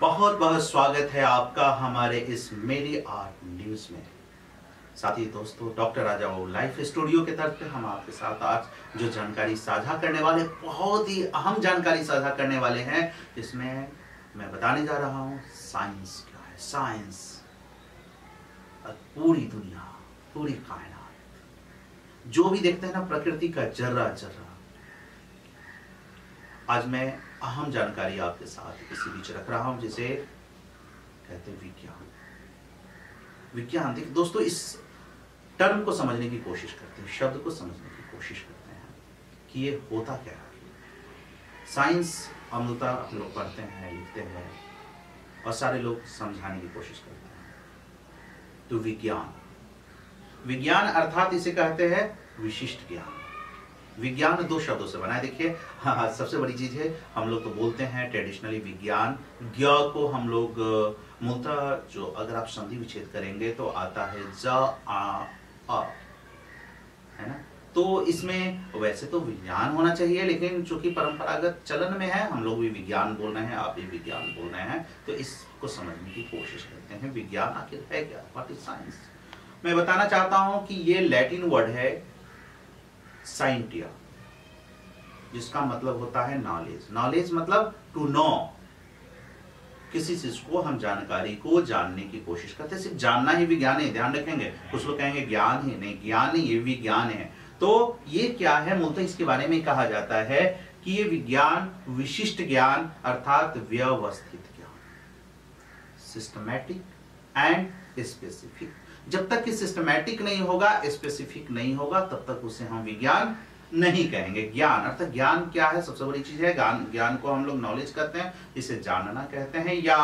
बहुत बहुत स्वागत है आपका हमारे इस मेरी आर्ट न्यूज में। साथी दोस्तों, doctor Raja Babu life studio के तरफ से हम आपके साथ आज जो जानकारी साझा करने वाले, बहुत ही अहम जानकारी साझा करने वाले हैं, जिसमें मैं बताने जा रहा हूं साइंस क्या है। साइंस और पूरी दुनिया, पूरी कायनात जो भी देखते हैं ना, प्रकृति का जर्रा जर्रा। आज मैं अहम जानकारी आपके साथ इसी बीच रख रहा हूं, जिसे कहते हैं विज्ञान। विज्ञान देखिए दोस्तों, इस टर्म को समझने की कोशिश करते हैं, शब्द को समझने की कोशिश करते हैं कि ये होता क्या है। साइंस अमूलतः हम लोग पढ़ते हैं, लिखते हैं और सारे लोग समझाने की कोशिश करते हैं। तो विज्ञान, विज्ञान अर्थात इसे कहते हैं विशिष्ट ज्ञान। विज्ञान दो शब्दों से बना है। देखिए हाँ, सबसे बड़ी चीज है, हम लोग तो बोलते हैं ट्रेडिशनली विज्ञान। ज्ञ को हम लोग मूलतः जो अगर आप संधि विच्छेद करेंगे तो आता है ज आ अ, है ना। तो इसमें वैसे तो विज्ञान होना चाहिए, लेकिन चूंकि परंपरागत चलन में है, हम लोग भी विज्ञान बोल रहे हैं, आप भी विज्ञान बोल रहे हैं, तो इसको समझने की कोशिश करते हैं। विज्ञान आखिर है क्या? What is science? मैं बताना चाहता हूं कि ये लैटिन वर्ड है साइंटिया, जिसका मतलब होता है नॉलेज। नॉलेज मतलब टू नो, किसी चीज को हम जानकारी को जानने की कोशिश करते हैं। सिर्फ जानना ही विज्ञान है, ध्यान रखेंगे। कुछ लोग कहेंगे ज्ञान ही नहीं, ज्ञान नहीं, ये विज्ञान है। तो ये क्या है? मूलतः इसके बारे में कहा जाता है कि ये विज्ञान विशिष्ट ज्ञान अर्थात व्यवस्थित ज्ञान, सिस्टमैटिक एंड स्पेसिफिक। जब तक कि सिस्टमैटिक नहीं होगा, स्पेसिफिक नहीं होगा, तब तक उसे हम विज्ञान नहीं कहेंगे। ज्ञान अर्थात ज्ञान क्या है? सबसे बड़ी चीज है ज्ञान को हम लोग नॉलेज कहते हैं, इसे जानना कहते हैं, या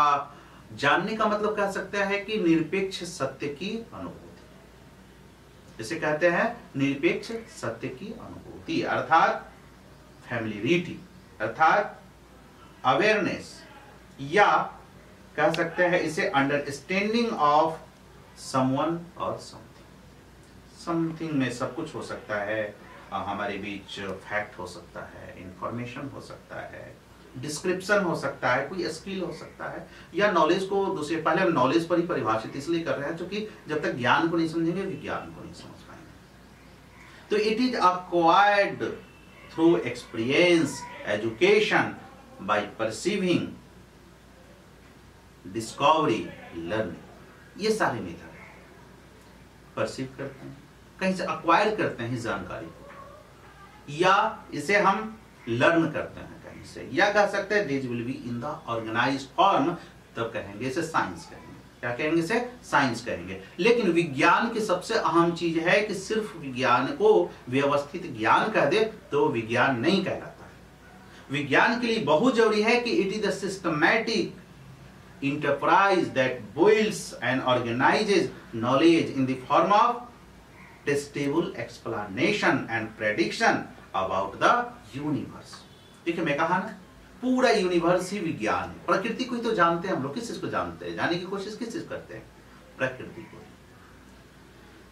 जानने का मतलब कह सकते हैं कि निरपेक्ष सत्य की अनुभूति। इसे कहते हैं निरपेक्ष सत्य की अनुभूति, अर्थात फैमिलियरिटी, अर्थात अवेयरनेस, या कह सकते हैं इसे अंडरस्टैंडिंग ऑफ समवन और समथिंग में सब कुछ हो सकता है। हमारे बीच फैक्ट हो सकता है, इंफॉर्मेशन हो सकता है, डिस्क्रिप्शन हो सकता है, कोई स्किल हो सकता है, या नॉलेज को दूसरे, पहले हम नॉलेज पर ही परिभाषित इसलिए कर रहे हैं क्योंकि जब तक ज्ञान को नहीं समझेंगे, विज्ञान को नहीं समझ पाएंगे। तो it is acquired through experience, education, by perceiving, discovery, learning. ये सारे मेथड है। परसीव करते हैं, कहीं से अक्वायर करते हैं इस जानकारी को, या इसे हम लर्न करते हैं कहीं से, या कह सकते हैं this will be in the organised form, तब कहेंगे इसे साइंस कहेंगे। क्या कहेंगे? इसे साइंस कहेंगे। लेकिन विज्ञान की सबसे अहम चीज है कि सिर्फ विज्ञान को व्यवस्थित ज्ञान कह दे तो विज्ञान नहीं कहलाता है। विज्ञान के लिए बहुत जरूरी है कि it is the systematic enterprise that builds and organizes knowledge in the form of testable explanation and prediction about the universe। देखिए मैं कहा ना, पूरा यूनिवर्स ही विज्ञान है। प्रकृति को ही तो जानते हैं हम लोग। किस चीज को जानते हैं? जानने की कोशिश किस चीज करते हैं? प्रकृति को।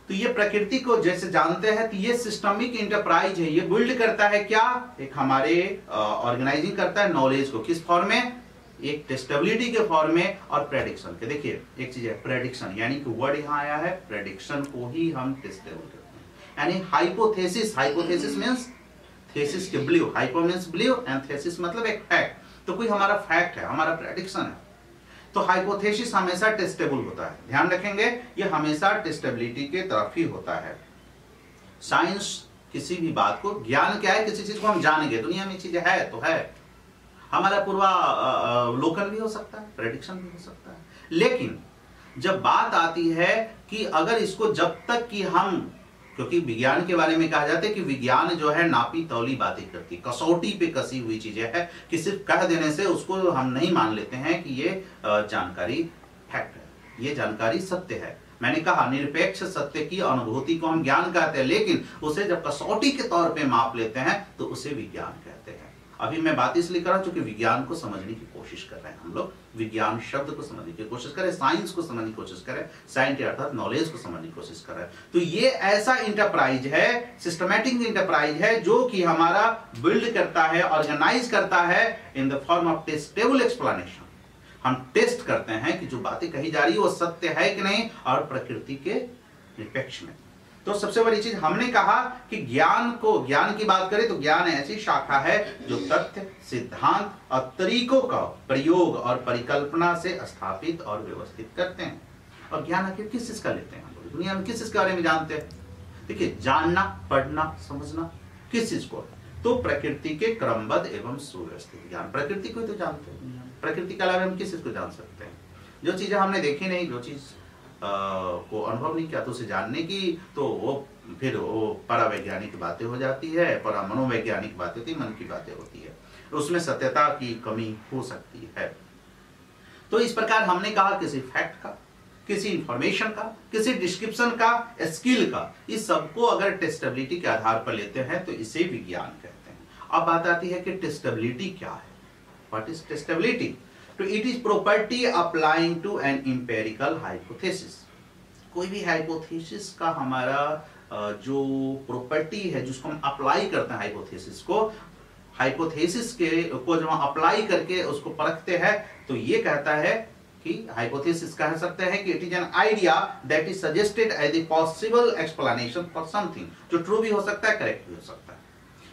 तो ये प्रकृति को जैसे जानते हैं, तो ये सिस्टमिक इंटरप्राइज है। ये बिल्ड करता है क्या? एक हमारे ऑर्गेनाइजिंग करता है नॉलेज को। किस फॉर्म में? एक टेस्टेबिलिटी के फॉर्म में और प्रेडिक्शन के। देखिए एक चीज है प्रेडिक्शन, यानी कि वर्ड यहां आया है, प्रेडिक्शन को ही हम टेस्टेबल करते हैं। यानी हाइपोथेसिस, हाइपोथेसिस मींस थेसिस के believe, hypo means believe and thesis मतलब एक फैक्ट। तो कोई हमारा फैक्ट है, हमारा प्रेडिक्शन है, तो हाइपोथेसिस हमेशा टेस्टेबल होता है। ध्यान रखेंगे, ये हमेशा टेस्टेबिलिटी के तरफ ही होता है। साइंस किसी भी बात को, ज्ञान क्या है? किसी चीज को हम जानेंगे, दुनिया में चीज है तो है। हमारा पूर्वावलोकन भी हो सकता है, प्रेडिक्शन भी हो सकता है। लेकिन जब बात आती है कि अगर इसको, जब तक कि हम, क्योंकि विज्ञान के बारे में कहा जाता है कि विज्ञान जो है नापी तौली बातें करती, कसौटी पे कसी हुई चीजें है, कि सिर्फ कह देने से उसको हम नहीं मान लेते हैं कि ये जानकारी फैक्ट है, ये जानकारी सत्य है। मैंने कहा निरपेक्ष सत्य की अनुभूति को हम ज्ञान कहते हैं, लेकिन उसे जब कसौटी के तौर पे माप लेते हैं तो उसे विज्ञान कहते हैं। अभी मैं बात इसलिए कर रहा हूं क्योंकि विज्ञान को समझने की कोशिश कर रहे हैं हम लोग, विज्ञान शब्द को समझने की कोशिश करें, साइंस को समझने की कोशिश करें, साइंस अर्थात नॉलेज को समझने की कोशिश कर रहे हैं। तो ये ऐसा इंटरप्राइज है, सिस्टमैटिक इंटरप्राइज है, जो कि हमारा बिल्ड करता है, ऑर्गेनाइज करता है in the form of testable explanation. हम टेस्ट करते हैं कि जो बातें कही जा रही है वो सत्य है कि नहीं और प्रकृति के निरपेक्ष में। तो सबसे बड़ी चीज हमने कहा कि ज्ञान की बात करें तो ज्ञान ऐसी शाखा है जो तथ्य, सिद्धांत और तरीकों का प्रयोग और परिकल्पना से स्थापित और व्यवस्थित करते हैं। और ज्ञान आखिर किस चीज का लेते हैं हम लोग, दुनिया में किस चीज के बारे में जानते हैं? देखिए, जानना, पढ़ना, समझना किस चीज को? तो प्रकृति के क्रमबद्ध एवं सुव्यवस्थित ज्ञान। प्रकृति को तो जानते हैं, प्रकृति के अलावा हम किस चीज को जान सकते हैं? जो चीजें हमने देखी नहीं, जो चीज को अनुभव नहीं किया, तो उसे जानने की तो फिर वो परावैज्ञानिक बातें हो जाती है, परा मनोवैज्ञानिक बातें होती है, मन की बातें होती है, उसमें सत्यता की कमी हो सकती है। तो इस प्रकार हमने कहा किसी फैक्ट का, किसी इंफॉर्मेशन का, किसी डिस्क्रिप्शन का, स्किल का, इस सबको अगर टेस्टेबिलिटी के आधार पर लेते हैं तो इसे विज्ञान कहते हैं। अब बात आती है कि टेस्टेबिलिटी क्या है? What is testability? तो it is property applying to an empirical hypothesis. कोई भी हाइपोथेसिस का हमारा जो प्रॉपर्टी है जिसको हम अप्लाई करते हैं हाइपोथेसिस को जब हम अप्लाई करके उसको परखते हैं तो ये कहता है कि हाइपोथेसिस कह सकते हैं कि it is an idea that is suggested as a possible explanation for something, जो ट्रू भी हो सकता है, करेक्ट भी हो सकता है।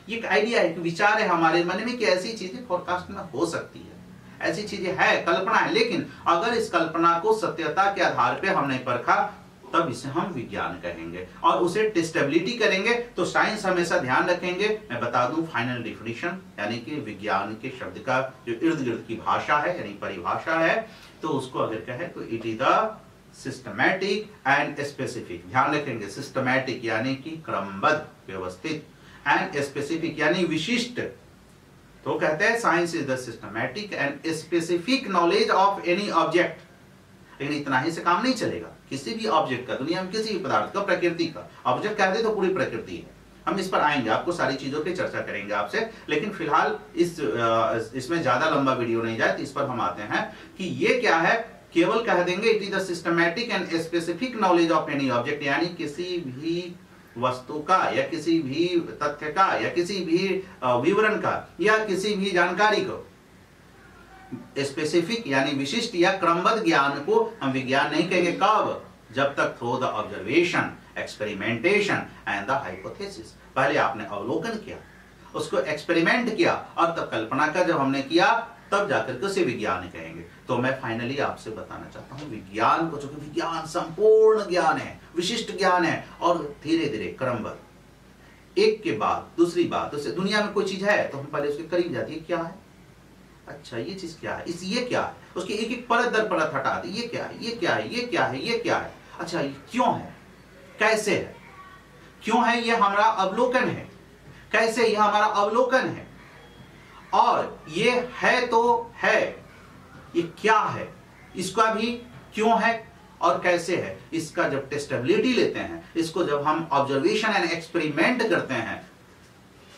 ये एक आइडिया है, विचार है हमारे मन में कि ऐसी चीजें फोरकास्ट में हो सकती है, ऐसी चीजें है, कल्पना है, लेकिन अगर इस कल्पना को सत्यता के आधार पे हमने परखा तब इसे हम विज्ञान कहेंगे और उसे टेस्टेबिलिटी करेंगे। तो साइंस हमेशा ध्यान रखेंगे, मैं बता दूं फाइनल डिफिनीशन यानी कि विज्ञान के शब्द का जो इर्द गिर्द की भाषा है यानी परिभाषा है, तो उसको अगर कहे तो it is the systematic and specific. ध्यान रखेंगे, सिस्टमैटिक यानी कि क्रमबद्ध, व्यवस्थित, एंड स्पेसिफिक यानी विशिष्ट। तो कहते हैं science is the systematic and specific knowledge of any object. लेकिन इतना ही से काम नहीं चलेगा, किसी भी ऑब्जेक्ट का, दुनिया में किसी भी पदार्थ का, प्रकृति का ऑब्जेक्ट कहते तो पूरी प्रकृति है। हम इस पर आएंगे, आपको सारी चीजों पे चर्चा करेंगे आपसे, लेकिन फिलहाल इसमें ज्यादा लंबा वीडियो नहीं जाए तो इस पर हम आते हैं कि ये क्या है। केवल कह देंगे it is the systematic and specific knowledge of any object, यानी किसी भी वस्तु का या किसी भी तथ्य का या किसी भी विवरण का या किसी भी जानकारी को स्पेसिफिक यानी विशिष्ट या क्रमबद्ध ज्ञान को हम विज्ञान नहीं कहेंगे। कब? जब तक through the observation, experimentation and the hypothesis. पहले आपने अवलोकन किया, उसको एक्सपेरिमेंट किया और तब कल्पना का जब हमने किया तब जाकर के उसे विज्ञान कहेंगे। तो मैं फाइनली आपसे बताना चाहता हूं विज्ञान को, चूंकि विज्ञान संपूर्ण ज्ञान है, विशिष्ट ज्ञान है और धीरे धीरे क्रमबद्ध, एक के बाद दूसरी बात। तो दुनिया में कोई चीज है तो हम पहले उसके करीब जाती है, क्या है, अच्छा ये चीज क्या है, ये क्या है, उसकी एक एक परत दर परत हटा दी, ये क्या है, ये क्या है, ये क्या है, ये क्या है, अच्छा ये क्यों है, कैसे है, क्यों है, ये हमारा अवलोकन है, कैसे यह हमारा अवलोकन है, और ये है तो है, ये क्या है, इसका भी क्यों है और कैसे है। इसका जब टेस्टेबिलिटी लेते हैं, इसको जब हम ऑब्जर्वेशन एंड एक्सपेरिमेंट करते हैं,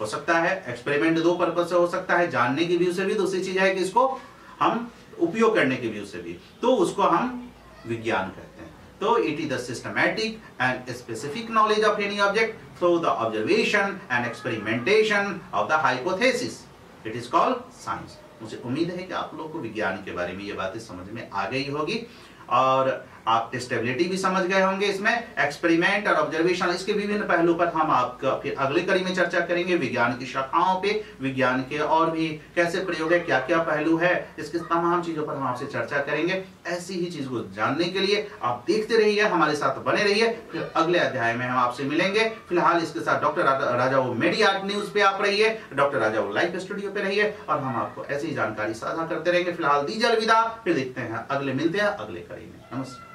हो सकता है एक्सपेरिमेंट दो पर्पज से हो सकता है, जानने की व्यू से भी, दूसरी चीज है कि इसको हम उपयोग करने की व्यू से भी, तो उसको हम विज्ञान कहते हैं। तो it is the systematic and specific knowledge of any object through the observation and experimentation of the hypothesis, it is called science. मुझे उम्मीद है कि आप लोगों को विज्ञान के बारे में ये बातें समझ में आ गई होगी और आप टेस्टेबिलिटी भी समझ गए होंगे। इसमें एक्सपेरिमेंट और ऑब्जर्वेशन, इसके विभिन्न पहलू पर हम आपका फिर अगले कड़ी में चर्चा करेंगे। विज्ञान की शाखाओं पे, विज्ञान के और भी कैसे प्रयोग है, क्या क्या पहलू है, इसके तमाम चीजों पर हम आपसे चर्चा करेंगे। ऐसी ही चीज को जानने के लिए आप देखते रहिए, हमारे साथ बने रहिए, फिर अगले अध्याय में हम आपसे मिलेंगे। फिलहाल इसके साथ डॉक्टर राजाओं मीडिया न्यूज पे आप रहिए, डॉक्टर राजाओं लाइव स्टूडियो पे रहिए और हम आपको ऐसी जानकारी साझा करते रहेंगे। फिलहाल दीजिए अलविदा, फिर देखते हैं, अगले मिलते हैं अगले कड़ी में। नमस्कार।